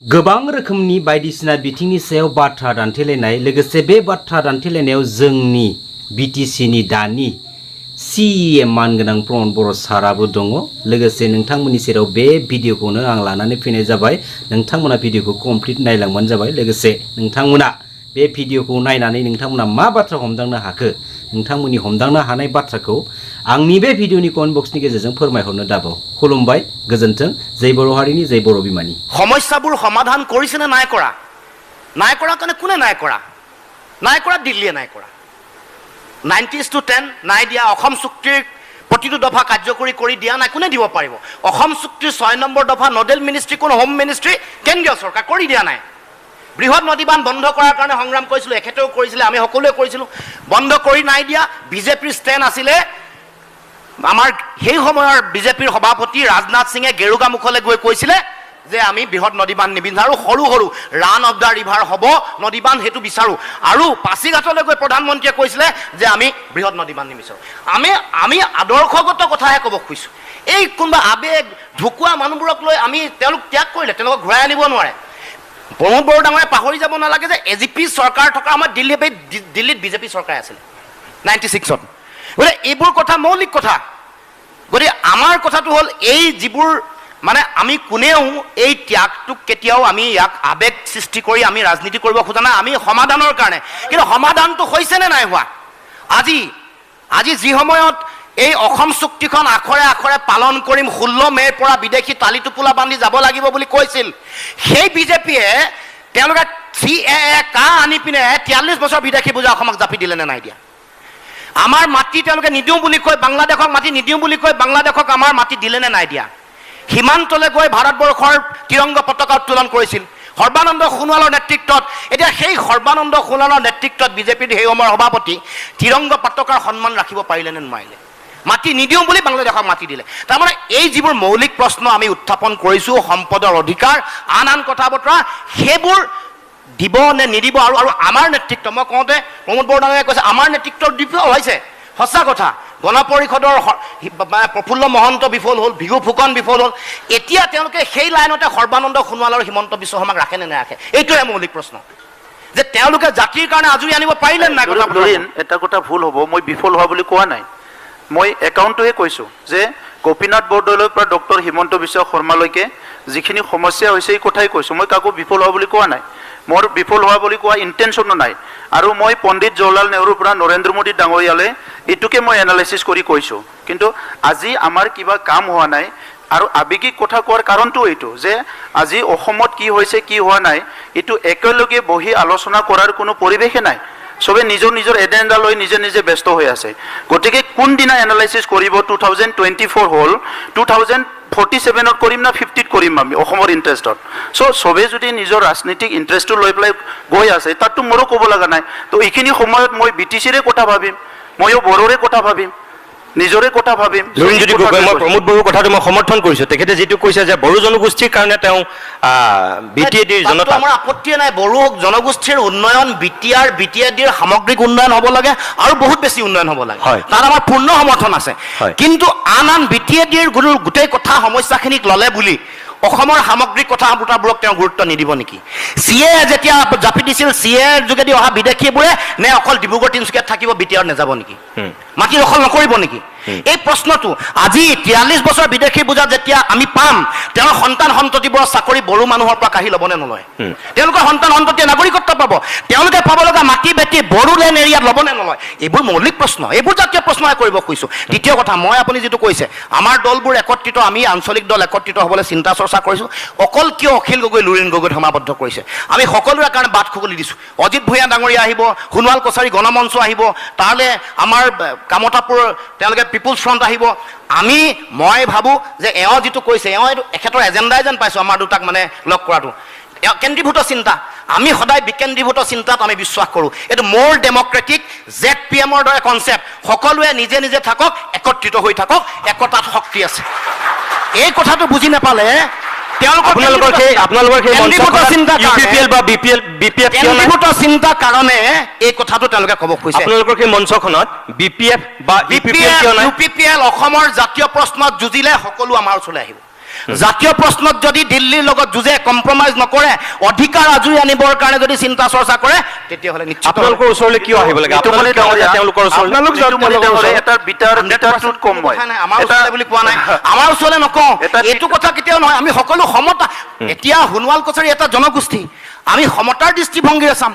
गोबां रोखोमनि बायदिसिना बिथिंनि सायाव बाथ्रा दान्थेलायनाय लोगोसे बे बाथ्रा दान्थेलायनायाव जोंनि बिटिसिनि दानि सीएम मानगोनां प्रमद बर' साराबो दङ लोगोसे नोंथांमोननि सेराव बे भिडिअखौनो आं लानानै फैनाय जाबाय नोंथांमोना भिडिअखौ कमप्लिट नायलांबानो जाबाय लोगोसे नोंथांमोना बे भिडिअखौ नायनानै नोंथांमोना मा बाथ्रा हमदांनो हाखो नोंथांमोननि हमदांनो हानाय बाथ्राखौ आंनि बे भिडिअनि कमेन्ट बक्सनि गेजेरजों फोरमायहरनो दाबाव खुलुमबाय गोजोन्थों जय बर' हारिनि जय बर' बिमानि সমস্যাবোৰ সমাধান কৰিছে নে নাই কৰা নাই কৰা কাৰণে কোনে নাই কৰা দিল্লীয়ে নাই কৰা 90-10 নাই দিয়া অসম চুক্তিৰ প্ৰতিটো দফা কাৰ্যকৰী কৰি দিয়া নাই কোনে দিব পাৰিব অসম চুক্তিৰ 6 নম্বৰ দফা নডেল মিনিষ্ট্ৰী কোন হোম মিনিষ্ট্ৰী কেন্দ্ৰীয় চৰকাৰ কৰি দিয়া নাই বৃহৎ নদীবান বন্ধ কৰাৰ কাৰণে সংগ্ৰাম কৰিছিল এখেতেও কৰিছিল আমি সকলোৱে কৰিছিল বন্ধ কৰি নাই দিয়া বিজেপিৰ ষ্টেণ্ড আছিলে আমাৰ সেই সময়ৰ বিজেপিৰ সভাপতি ৰাজনাথ সিঙে গেৰুগা মুখলৈ গৈ কৈছিলে যে আমি বৃহৎ নদীবান নিবিচাৰো সৰু সৰু ৰান অফ দা ৰিভাৰ হ'ব নদীবান হেতু বিচাৰো আৰু পাছিঘাটলৈ গৈ প্ৰধানমন্ত্ৰীয়ে কৈছিলে যে আমি বৃহৎ নদীবান নিবিচাৰো আমি আদৰ্শগত কথাহে ক'ব খুজিছো এই কোনবা আবেগ ঢুকুৱা মানুহবোৰক লৈ আমি তেওঁলোক ত্যাগ কৰিলে তেওঁলোকক ঘূৰাই আনিব নোৱাৰে প্ৰমোদ বড়ো ডাঙৰে পাহৰি যাব নালাগে যে এজিপি চৰকাৰ থকা আমাৰ দিল্লীত বিজেপি চৰকাৰ আছিল 96ত গতিকে এইবোৰ কথা মৌলিক কথা গতিকে আমাৰ কথাটো হ'ল এই যিবোৰ মানে আমি কোনেও এই ত্যাগটোক কেতিয়াও আমি ইয়াক আবেগ সৃষ্টি কৰি আমি ৰাজনীতি কৰিব খোজা নাই আমি সমাধানৰ কাৰণে কিন্তু সমাধানটো হৈছে নে নাই হোৱা আজি যি সময়ত এই অসম চুক্তিখন আখৰে আখৰে পালন কৰিম 16 মে'ৰ পৰা বিদেশী তালিটোপোলা বান্ধি যাব লাগিব বুলি কৈছিল সেই বিজেপিয়ে তেওঁলোকে CAA কা আনি পিনে 43 বছৰ বিদেশী বুজা অসমক জাপি দিলে নে নাই দিয়া আমাৰ মাটি তেওঁলোকে নিদিওঁ বুলি কৈ বাংলাদেশক মাটি নিদিওঁ বুলি কৈ বাংলাদেশক আমাৰ মাটি দিলে নে নাই দিয়া সীমান্তলৈ গৈ ভাৰতবৰ্ষৰ তিৰংগ পতাকা উত্তোলন কৰিছিল সৰ্বানন্দ সোণোৱালৰ নেতৃত্বত এতিয়া সেই সৰ্বানন্দ সোণোৱালৰ নেতৃত্বত বিজেপিৰ সেই সময়ৰ সভাপতি তিৰংগ পতাকাৰ সন্মান ৰাখিব পাৰিলে নে নোৱাৰিলে মাটি নিদিওঁ বুলি বাংলাদেশক মাটি দিলে তাৰমানে এই যিবোৰ মৌলিক প্ৰশ্ন আমি উত্থাপন কৰিছো সম্পদৰ অধিকাৰ আন কথা বতৰা সেইবোৰ দিব নে নিদিব আৰু আমাৰ নেতৃত্ব মই কওঁতে প্ৰমোদ বড়ো ডাঙৰীয়াই কৈছে আমাৰ নেতৃত্বৰ বিফল হৈছে সঁচা কথা গণপৰিষদৰ প্ৰফুল্ল মহন্ত বিফল হ'ল ভিগু ফুকন বিফল হ'ল এতিয়া তেওঁলোকে সেই লাইনতে সৰ্বানন্দ সোণোৱাল আৰু হিমন্ত বিশ্ব শৰ্মাক ৰাখে নে নাৰাখে এইটোৱে মৌলিক প্ৰশ্ন যে তেওঁলোকে জাতিৰ কাৰণে আজৰি আনিব পাৰিলে নাই এটা কথা ভুল হ'ব মই বিফল হোৱা বুলি কোৱা নাই মই একাউণ্টটোহে কৈছোঁ যে গোপীনাথ বৰদলৈৰ পৰা ডক্টৰ হিমন্ত বিশ্ব শৰ্মালৈকে যিখিনি সমস্যা হৈছে এই কথাই কৈছোঁ মই কাকো বিফল হোৱা বুলি কোৱা নাই মোৰ বিফল হোৱা বুলি কোৱা ইণ্টেনশ্যনো নাই আৰু মই পণ্ডিত জৱাহৰলাল নেহৰুৰ পৰা নৰেন্দ্ৰ মোদী ডাঙৰীয়ালে এইটোকে মই এনালাইচিছ কৰি কৈছোঁ কিন্তু আজি আমাৰ কিবা কাম হোৱা নাই আৰু আৱেগিক কথা কোৱাৰ কাৰণটো এইটো যে আজি অসমত কি হৈছে কি হোৱা নাই এইটো একেলগে বহি আলোচনা কৰাৰ কোনো পৰিৱেশে নাই সবে নিজৰ এজেণ্ডা লৈ নিজে ব্যস্ত হৈ আছে গতিকে কোনদিনা এনালাইচিছ কৰিব 2024 হ'ল 2047ত কৰিম না 50ত কৰিম আমি অসমৰ ইণ্টাৰেষ্টত সবে যদি নিজৰ ৰাজনীতিক ইণ্টাৰেষ্টটো লৈ পেলাই গৈ আছে তাততো মোৰো ক'ব লগা নাই তো এইখিনি সময়ত মই বিটিচিৰে কথা ভাবিম ময়ো বড়োৰে কথা ভাবিম নিজৰে কথা ভাবিম যদি মই প্ৰমোদ বড়োৰ কথাটো মই সমৰ্থন কৰিছোঁ তেখেতে যিটো কৈছে যে বড়ো জনগোষ্ঠীৰ কাৰণে তেওঁ বিটিএডিৰ জনতা আমাৰ আপত্তি নাই বড়ো জনগোষ্ঠীৰ উন্নয়ন বিটিএডিৰ সামগ্ৰিক উন্নয়ন হ'ব লাগে আৰু বহুত বেছি উন্নয়ন হ'ব লাগে তাত আমাৰ পূৰ্ণ সমৰ্থন আছে কিন্তু আন বিটিএডিৰ গোটেই কথা সমস্যাখিনিক ল'লে বুলি অসমৰ সামগ্ৰিক কথা বুটাবোৰক তেওঁ গুৰুত্ব নিদিব নেকি CA যেতিয়া জাপি দিছিল CAৰ যোগেদি অহা বিদেশীবোৰে নে অকল ডিব্ৰুগড় তিনিচুকীয়াত থাকিব বিটিআৰ নেযাব নেকি মাটি দখল নকৰিব নেকি এই প্ৰশ্নটো আজি 43 বছৰ বিদেশী বুজা যেতিয়া আমি পাম তেওঁৰ সন্তান সন্ততিবোৰৰ চাকৰি বড়ো মানুহৰ পৰা কাঢ়ি ল'বনে নলয় তেওঁলোকৰ সন্তান সন্ততিয়ে নাগৰিকত্ব পাব তেওঁলোকে পাব লগা মাটি বেটি বড়োলেণ্ড এৰিয়াত ল'বনে নলয় এইবোৰ মৌলিক প্ৰশ্ন এইবোৰ জাতীয় প্ৰশ্নই কৰিব খুজিছোঁ দ্বিতীয় কথা মই আপুনি যিটো কৈছে আমাৰ দলবোৰ একত্ৰিত আমি আঞ্চলিক দল একত্ৰিত হ'বলৈ চিন্তা চৰ্চা কৰিছোঁ অকল কিয় অখিল গগৈ লুৰিণ গগৈত সমাবদ্ধ কৰিছে আমি সকলোৰে কাৰণে বাট খুলি দিছোঁ অজিত ভূঞা ডাঙৰীয়া আহিব সোণোৱাল কছাৰী গণমঞ্চ আহিব তালৈ আমাৰ কামতাপুৰ তেওঁলোকে পিপুলছ ফ্ৰণ্ট আহিব মই ভাবোঁ যে এওঁ যিটো কৈছে এখেতৰ এজেণ্ডাই যেন পাইছোঁ আমাৰ দুটাক মানে লগ কৰাটো কেন্দ্ৰীভূত চিন্তা আমি সদায় বিকেন্দ্ৰীভূত চিন্তাত আমি বিশ্বাস কৰোঁ এইটো মোৰ ডেমক্ৰেটিক ZPMৰ দৰে কনচেপ্ট সকলোৱে নিজে থাকক একত্ৰিত হৈ থাকক একতাত শক্তি আছে এই কথাটো বুজি নাপালে চিন্তা কাৰণে এই কথাটো তেওঁলোকে ক'ব খুজিছে আপোনালোকৰ সেই মঞ্চখনত BPF বা UPPL অসমৰ জাতীয় প্ৰশ্নত যুঁজিলে সকলো আমাৰ ওচৰলৈ আহিব জাতীয় প্ৰশ্নত যদি দিল্লীৰ লগত যুঁজে কম্প্ৰমাইজ নকৰে অধিকাৰ আজুৰি আনিবৰ কাৰণে যদি চিন্তা চৰ্চা কৰে তেতিয়াহ'লে নিশ্চিত আপোনালোকৰ ওচৰলৈ কিয় আহিব লাগে আপোনালোক কিয় যায় তেওঁলোকৰ ওচৰলৈ এটা বিটাৰ ট্ৰুথ কম মই আমাৰ ওচৰলৈ বুলি কোৱা নাই আমাৰ ওচৰলৈ নকওঁ এইটো কথা কেতিয়াও নহয় আমি সকলো সমতা এতিয়া সোণোৱাল কছাৰী এটা জনগোষ্ঠী আমি সমতাৰ দৃষ্টিভংগীৰে চাম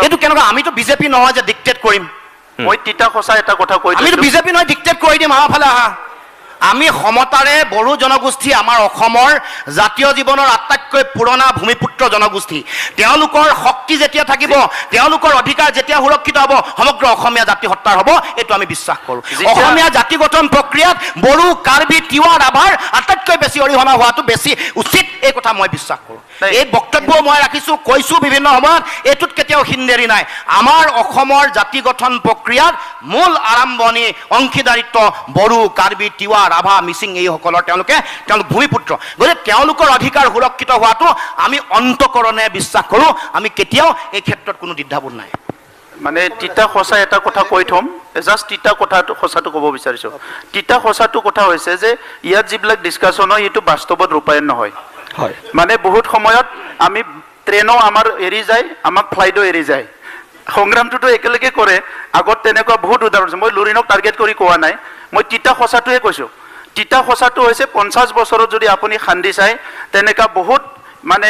এইটো কেনেকুৱা আমিতো বিজেপি নহয় যে ডিক্টেট কৰিম মই তিতা সঁচা এটা কথা কৈ আমিতো বিজেপি নহয় ডিক্টেট কৰি দিম আমাৰ ফালে আহা আমি সমতাৰে বড়ো জনগোষ্ঠী আমাৰ অসমৰ জাতীয় জীৱনৰ আটাইতকৈ পুৰণা ভূমিপুত্ৰ জনগোষ্ঠী তেওঁলোকৰ শক্তি যেতিয়া থাকিব তেওঁলোকৰ অধিকাৰ যেতিয়া সুৰক্ষিত হ'ব সমগ্ৰ অসমীয়া জাতি সত্তাৰ হ'ব এইটো আমি বিশ্বাস কৰোঁ অসমীয়া জাতি গঠন প্ৰক্ৰিয়াত বড়ো কাৰ্বি তিৱা ৰাভাৰ আটাইতকৈ বেছি অৰিহণা হোৱাটো বেছি উচিত এই কথা মই বিশ্বাস কৰোঁ এই বক্তব্য মই ৰাখিছোঁ কৈছোঁ বিভিন্ন সময়ত এইটোত কেতিয়াও হিন্দেৰি নাই আমাৰ অসমৰ জাতি গঠন প্ৰক্ৰিয়াত মূল আৰম্ভণি অংশীদাৰিত্ব বড়ো কাৰ্বি তিৱা ৰাভা মিচিং এইসকলৰ তেওঁলোক ভূমিপুত্ৰ গতিকে তেওঁলোকৰ অধিকাৰ সুৰক্ষিত হোৱাটো আমি অন্তকৰণে বিশ্বাস কৰোঁ আমি কেতিয়াও এই ক্ষেত্ৰত কোনো দ্বিধাবোধ নাই মানে তিতা সঁচা এটা কথা কৈ থ'ম জাষ্ট তিতা কথাটো সঁচাটো ক'ব বিচাৰিছোঁ তিতা সঁচাটো কথা হৈছে যে ইয়াত যিবিলাক ডিছকাশ্যন হয় সেইটো বাস্তৱত ৰূপায়ণ নহয় হয় মানে বহুত সময়ত আমি ট্ৰেইনো আমাৰ এৰি যায় আমাক ফ্লাইটো এৰি যায় সংগ্ৰামটোতো একেলগে কৰে আগত তেনেকুৱা বহুত উদাহৰণ আছে মই লুৰিনক টাৰ্গেট কৰি কোৱা নাই মই তিতা সঁচাটোৱে কৈছোঁ তিতা সঁচাটো হৈছে 50 বছৰত যদি আপুনি খান্দি চায় তেনেকুৱা বহুত মানে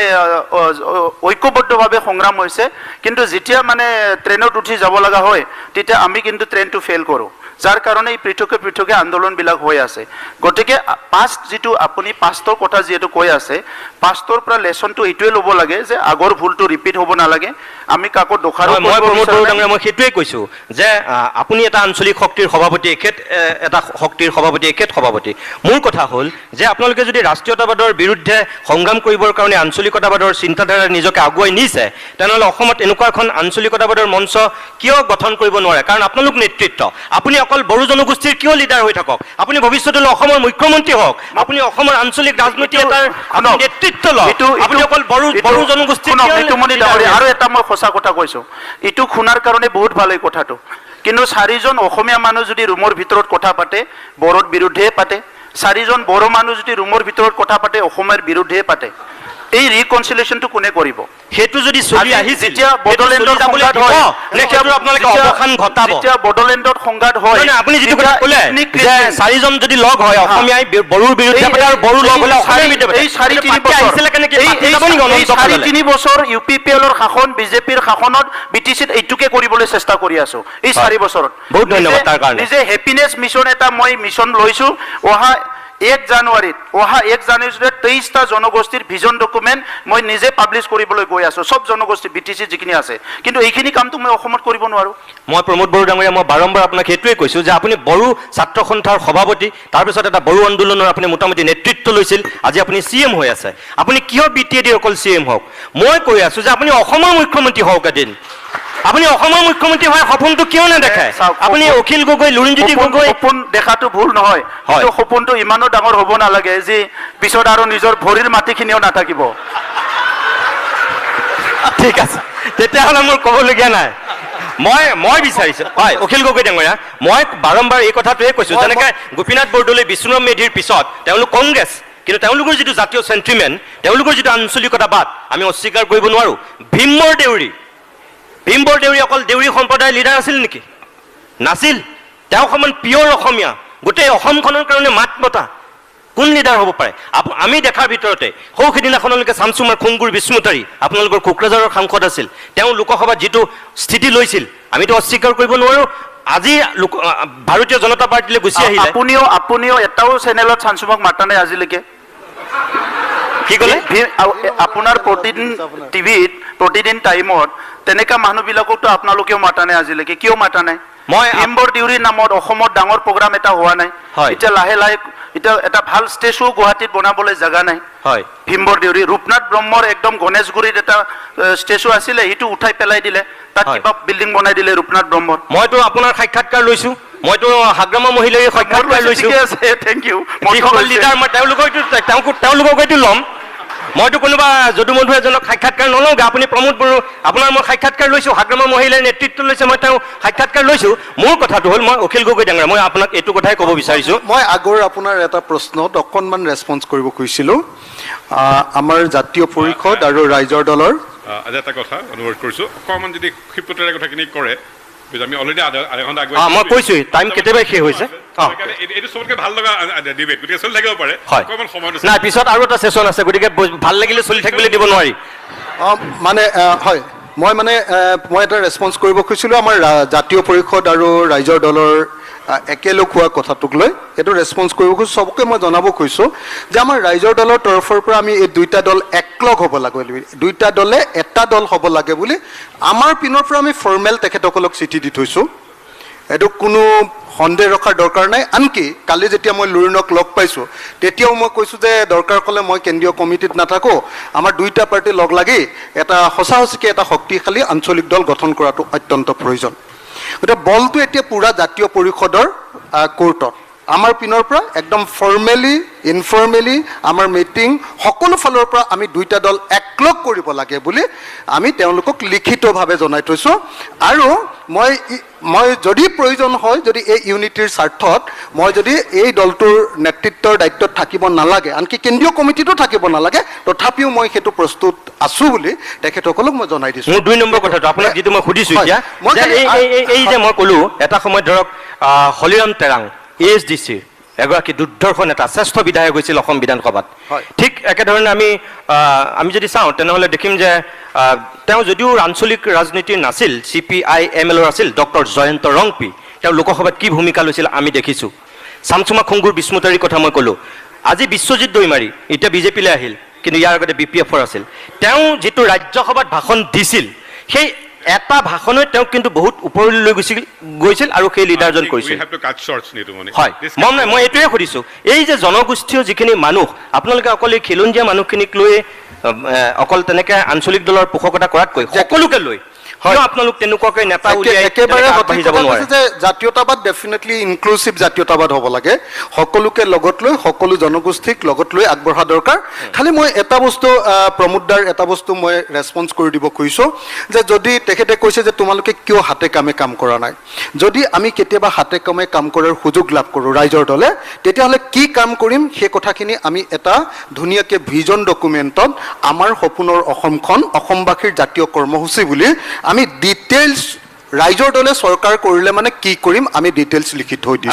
ঐক্যবদ্ধভাৱে সংগ্ৰাম হৈছে কিন্তু যেতিয়া মানে ট্ৰেইনত উঠি যাব লগা হয় তেতিয়া আমি কিন্তু ট্ৰেইনটো ফেইল কৰোঁ যাৰ কাৰণে এই পৃথকে পৃথকে আন্দোলনবিলাক হৈ আছে গতিকে পাষ্ট যিটো আপুনি পাষ্টৰ কথা যিহেতু কৈ আছে পাষ্টৰ পৰা লেচনটো এইটোৱে ল'ব লাগে যে আগৰ ভুলটো ৰিপিট হ'ব নালাগে আমি কাকো দোষাৰোপ মই প্ৰমোদ বড়ো ডাঙৰীয়া মই সেইটোৱে কৈছোঁ যে আপুনি এটা আঞ্চলিক শক্তিৰ সভাপতি এটা শক্তিৰ সভাপতি সভাপতি মোৰ কথা হ'ল যে আপোনালোকে যদি ৰাষ্ট্ৰীয়তাবাদৰ বিৰুদ্ধে সংগ্ৰাম কৰিবৰ কাৰণে আঞ্চলিকতাবাদৰ চিন্তাধাৰা নিজকে আগুৱাই নিছে তেনেহ'লে অসমত এনেকুৱা এখন আঞ্চলিকতাবাদৰ মঞ্চ কিয় গঠন কৰিব নোৱাৰে কাৰণ আপোনালোক নেতৃত্ব আপুনি অকল বড়ো জনগোষ্ঠীৰ কিয় লিডাৰ হৈ থাকক আপুনি ভৱিষ্যতলৈ অসমৰ মুখ্যমন্ত্ৰী হওক আপুনি অসমৰ আঞ্চলিক ৰাজনীতি এটাৰ নেতৃত্ব লওক আপুনি অকল বড়ো জনগোষ্ঠীৰ আৰু এটা মই সঁচা কথা কৈছোঁ এইটো শুনাৰ কাৰণে বহুত ভাল এই কথাটো কিন্তু 4জন অসমীয়া মানুহ যদি ৰুমৰ ভিতৰত কথা পাতে বড়োৰ বিৰুদ্ধে পাতে 4জন বড়ো মানুহ যদি ৰুমৰ ভিতৰত কথা পাতে অসমৰ বিৰুদ্ধে পাতে এই ৰিকনচিলিয়েশ্যনটো কোনে কৰিব সেইটো যদি চলি আহিছে যেতিয়া বড়োলেণ্ডৰ সংঘাত হয় আপোনালোকে অৱসান ঘটাব যেতিয়া বড়োলেণ্ডত সংঘাত হয় আপুনি যিটো কথা ক'লে যে 4জন যদি লগ হয় অসমীয়াই বড়োৰ বিৰুদ্ধে পাতে আৰু বড়ো লগ হ'লে অসমীয়াৰ বিৰুদ্ধে এই 4-3 বছৰ UPPLৰ শাসন বিজেপিৰ শাসনত BTCত এইটোকে কৰিবলৈ চেষ্টা কৰি আছো এই 4 বছৰত বহুত ধন্যবাদ তাৰ কাৰণে নিজে হেপিনেছ মিছন এটা মই মিছন লৈছো অহা 1 জানুৱাৰীত 23টা জনগোষ্ঠীৰ ভিজন ডকুমেণ্ট মই নিজে পাব্লিছ কৰিবলৈ গৈ আছো সব জনগোষ্ঠী BTC যিখিনি আছে কিন্তু এইখিনি কামটো মই অসমত কৰিব নোৱাৰো মই প্ৰমোদ বড়ো ডাঙৰীয়া মই বাৰম্বাৰ আপোনাক সেইটোৱে কৈছোঁ যে আপুনি বড়ো ছাত্ৰ সন্থাৰ সভাপতি তাৰপিছত এটা বড়ো আন্দোলনৰ আপুনি মোটামুটি নেতৃত্ব লৈছিল আজি আপুনি CM হৈ আছে আপুনি কিয় BTAD অকল CM হওক মই কৈ আছোঁ যে আপুনি অসমৰ মুখ্যমন্ত্ৰী হওক এদিন আপুনি অসমৰ মুখ্যমন্ত্ৰী হয় সপোনটো কিয় নেদেখায় আপুনি অখিল গগৈ লুৰিণজ্যোতি গগৈ সপোন দেখাটো ভুল নহয় কিন্তু সপোনটো ইমানো ডাঙৰ হ'ব নালাগে যে পিছত আৰু নিজৰ ভৰিৰ মাটিখিনিও নাথাকিব ঠিক আছে তেতিয়াহ'লে মোৰ ক'বলগীয়া নাই মই বিচাৰিছোঁ হয় অখিল গগৈ ডাঙৰীয়া মই বাৰম্বাৰ এই কথাটোৱে কৈছোঁ যেনেকৈ গোপীনাথ বৰদলৈ বিষ্ণুৰাম মেধিৰ পিছত তেওঁলোক কংগ্ৰেছ কিন্তু তেওঁলোকৰ যিটো জাতীয় চেণ্টিমেণ্ট তেওঁলোকৰ যিটো আঞ্চলিকতাবাদ আমি অস্বীকাৰ কৰিব নোৱাৰোঁ ভীমৰ দেউৰী অকল দেউৰী সম্প্ৰদায়ৰ লিডাৰ আছিল নেকি নাছিল তেওঁ সমান পিয়ৰ অসমীয়া গোটেই অসমখনৰ কাৰণে মাত মতা কোন লিডাৰ হ'ব পাৰে আমি দেখাৰ ভিতৰতে সৌ সিদিনাখনলৈকে চামচুমাৰ খুংগুৰ বিষ্ণুতাৰী আপোনালোকৰ কোকৰাঝাৰৰ সাংসদ আছিল তেওঁ লোকসভাত যিটো স্থিতি লৈছিল আমিতো অস্বীকাৰ কৰিব নোৱাৰোঁ আজি ভাৰতীয় জনতা পাৰ্টীলৈ গুচি আহিলে আপুনিও এটাও চেনেলত চামচুমাক মাতা নাই আজিলৈকে কি ক'লে আপোনাৰ প্ৰতিদিন টিভিত প্ৰতিদিন টাইমত তেনেকা মানুহবিলাককতো আপোনালোকেও মাতা নাই আজিলৈকে কিয় মাতা নাই মই ভীমবৰ দেউৰীৰ নামত অসমত ডাঙৰ প্ৰগ্ৰাম এটা হোৱা নাই এতিয়া লাহে লাহে এতিয়া এটা ভাল ষ্টেচু গুৱাহাটীত বনাবলৈ জেগা নাই হয় ভীমবৰ দেউৰী ৰূপনাথ ব্ৰহ্মৰ একদম গণেশগুৰিত এটা ষ্টেচু আছিলে সেইটো উঠাই পেলাই দিলে তাত কিবা বিল্ডিং বনাই দিলে ৰূপনাথ ব্ৰহ্মৰ মইতো আপোনাৰ সাক্ষাৎকাৰ লৈছোঁ মইতো হাগ্ৰামা মহিলাৰ সাক্ষাৎকাৰ লৈছোঁ থেংক ইউ যিসকল লিডাৰ মই তেওঁলোকক এইটো ল'ম মইতো কোনোবা যদু মধু এজনক সাক্ষাৎকাৰ নলওঁগৈ। আপুনি প্ৰমোদ বড়ো, আপোনাৰ মই সাক্ষাৎকাৰ লৈছোঁ, হাগ্ৰামৰ মহিলাৰ নেতৃত্ব লৈছে, মই তেওঁ সাক্ষাৎকাৰ লৈছোঁ। মোৰ কথাটো হ'ল, মই অখিল গগৈ ডাঙৰীয়া, মই আপোনাক এইটো কথাই ক'ব বিচাৰিছোঁ। মই আগৰ আপোনাৰ এটা প্ৰশ্নত অকণমান ৰেছপঞ্চ কৰিব খুজিছিলোঁ। আমাৰ জাতীয় পৰিষদ আৰু ৰাইজৰ দলৰ আজি এটা কথা অনুৰোধ কৰিছোঁ, অকণমান যদি ক্ষিপ্ৰতাৰে কথাখিনি কৰে, আমি অলৰেডি আধা ঘণ্টা আগুৱাই মই কৈছোঁ টাইম কেতিয়াবাই শেষ হৈছে। এইটো চবতকৈ ভাল লগা ডিবেট, গতিকে চলি থাকিব পাৰে। হয়, অকণমান সময় নাই, পিছত আৰু এটা ছেছন আছে, গতিকে ভাল লাগিলে চলি থাকিবলৈ দিব নোৱাৰি। মানে হয়, মই এটা ৰেছপঞ্চ কৰিব খুজিছিলোঁ আমাৰ জাতীয় পৰিষদ আৰু ৰাইজৰ দলৰ একেলগ হোৱা কথাটোক লৈ। এইটো ৰেছপঞ্চ কৰিব খুজিছোঁ, চবকে মই জনাব খুজিছোঁ যে আমাৰ ৰাইজৰ দলৰ তৰফৰ পৰা আমি এই দুইটা দল একলগ হ'ব লাগে বুলি, দুইটা দলে এটা দল হ'ব লাগে বুলি আমাৰ পিনৰ পৰা আমি ফৰ্মেল তেখেতসকলক চিঠি দি থৈছোঁ। এইটো কোনো সন্দেহ ৰখাৰ দৰকাৰ নাই। আনকি কালি যেতিয়া মই লুৰিণক লগ পাইছোঁ, তেতিয়াও মই কৈছোঁ যে দৰকাৰ হ'লে মই কেন্দ্ৰীয় কমিটিত নাথাকোঁ, আমাৰ দুইটা পাৰ্টি লগ লাগি এটা সঁচা সঁচিকৈ এটা শক্তিশালী আঞ্চলিক দল গঠন কৰাটো অত্যন্ত প্ৰয়োজন। গতিকে বলটো এতিয়া পূৰা জাতীয় পৰিষদৰ কোৰ্টত। আমাৰ পিনৰ পৰা একদম ফৰ্মেলি ইনফৰ্মেলি আমাৰ মিটিং সকলো ফালৰ পৰা আমি দুইটা দল একলগ কৰিব লাগে বুলি আমি তেওঁলোকক লিখিতভাৱে জনাই থৈছোঁ। আৰু মই যদি প্ৰয়োজন হয়, যদি এই ইউনিটিৰ স্বাৰ্থত মই যদি এই দলটোৰ নেতৃত্বৰ দায়িত্বত থাকিব নালাগে, আনকি কেন্দ্ৰীয় কমিটিতো থাকিব নালাগে, তথাপিও মই সেইটো প্ৰস্তুত আছোঁ বুলি তেখেতসকলক মই জনাই দিছোঁ। মোৰ 2 নম্বৰ কথাটো আপোনাক যিটো মই সুধিছোঁ এতিয়া, এই যে মই ক'লোঁ এটা সময়ত ধৰক হলিৰাম টেৰাং ASDCৰ এগৰাকী দুৰ্ধৰ্ষ নেতা, শ্ৰেষ্ঠ বিধায়ক হৈছিল অসম বিধানসভাত। ঠিক একেধৰণে আমি যদি চাওঁ তেনেহ'লে দেখিম যে তেওঁ যদিও আঞ্চলিক ৰাজনীতিৰ নাছিল, CPI-MLৰ আছিল, ডক্টৰ জয়ন্ত ৰংপি, তেওঁ লোকসভাত কি ভূমিকা লৈছিল আমি দেখিছোঁ। চামচুমা খুংগুৰ বিষ্ণুতাৰীৰ কথা মই ক'লোঁ। আজি বিশ্বজিৎ দৈমাৰী এতিয়া বিজেপিলৈ আহিল, কিন্তু ইয়াৰ আগতে BPF-ৰ আছিল। তেওঁ যিটো ৰাজ্যসভাত ভাষণ দিছিল, সেই এটা ভাষণে তেওঁক কিন্তু বহুত ওপৰলৈ লৈ গৈছিল আৰু সেই লিডাৰজন কৰিছিল। হয়, মই এইটোৱে সুধিছোঁ, এই যে জনগোষ্ঠীয় যিখিনি মানুহ, আপোনালোকে অকল এই খিলঞ্জীয়া মানুহখিনিক লৈ অকল তেনেকৈ আঞ্চলিক দলৰ পোষকতা কৰাতকৈ সকলোকে লৈ আপোনালোক তেনেকুৱাকৈ নেতা উলিয়াই একেবাৰে যাব নোৱাৰে যে জাতীয়তাবাদ ডেফিনেটলি ইনক্লুচিভ জাতীয়তাবাদ হ'ব লাগে, সকলোকে লগত লৈ, সকলো জনগোষ্ঠীক লগত লৈ আগবঢ়া দৰকাৰ। খালি মই এটা বস্তু প্ৰমোদদাৰ এটা বস্তু মই ৰেছপঞ্চ কৰি দিব খুজিছোঁ যে যদি তেখেতে কৈছে যে তোমালোকে কিয় হাতে কামে কাম কৰা নাই, যদি আমি কেতিয়াবা হাতে কামে কাম কৰাৰ সুযোগ লাভ কৰোঁ ৰাইজৰ দলে, তেতিয়াহ'লে কি কাম কৰিম সেই কথাখিনি আমি এটা ধুনীয়াকৈ ভিজন ডকুমেণ্টত আমাৰ সপোনৰ অসমখন অসমবাসীৰ জাতীয় কৰ্মসূচী বুলি আমি ডিটেইলছ ৰাইজৰ দলে চৰকাৰ কৰিলে মানে কি কৰিম আমি ডিটেইলছ লিখি থৈ দিছোঁ।